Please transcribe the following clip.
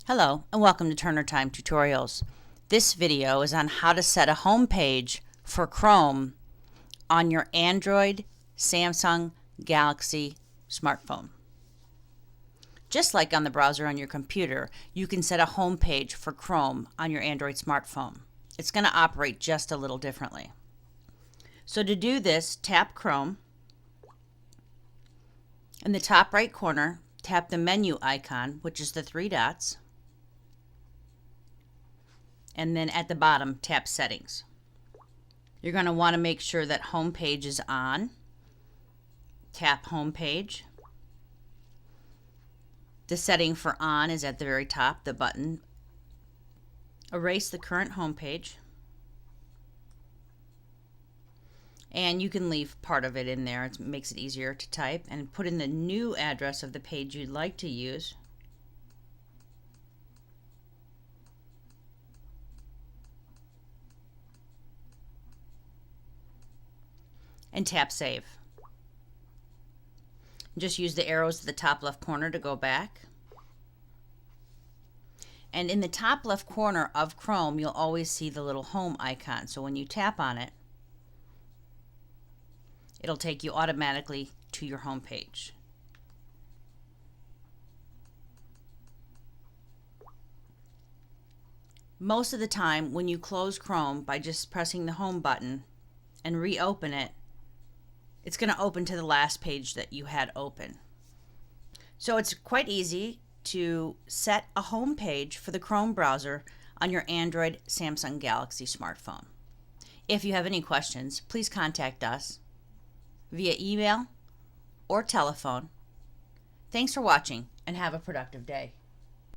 Hello and welcome to Turner Time Tutorials. This video is on how to set a home page for Chrome on your Android, Samsung Galaxy smartphone. Just like on the browser on your computer, you can set a home page for Chrome on your Android smartphone. It's going to operate just a little differently. So to do this, tap Chrome. In the top right corner, tap the menu icon, which is the three dots. And then at the bottom, tap Settings. You're going to want to make sure that Home Page is on. Tap Home Page. The setting for on is at the very top, the button. Erase the current home page. And you can leave part of it in there. It makes it easier to type. And put in the new address of the page you'd like to use. And tap Save. Just use the arrows at the top left corner to go back. And in the top left corner of Chrome, you'll always see the little home icon. So when you tap on it, it'll take you automatically to your home page. Most of the time, when you close Chrome by just pressing the home button and reopen it, it's going to open to the last page that you had open. So it's quite easy to set a home page for the Chrome browser on your Android Samsung Galaxy smartphone. If you have any questions, please contact us via email or telephone. Thanks for watching and have a productive day.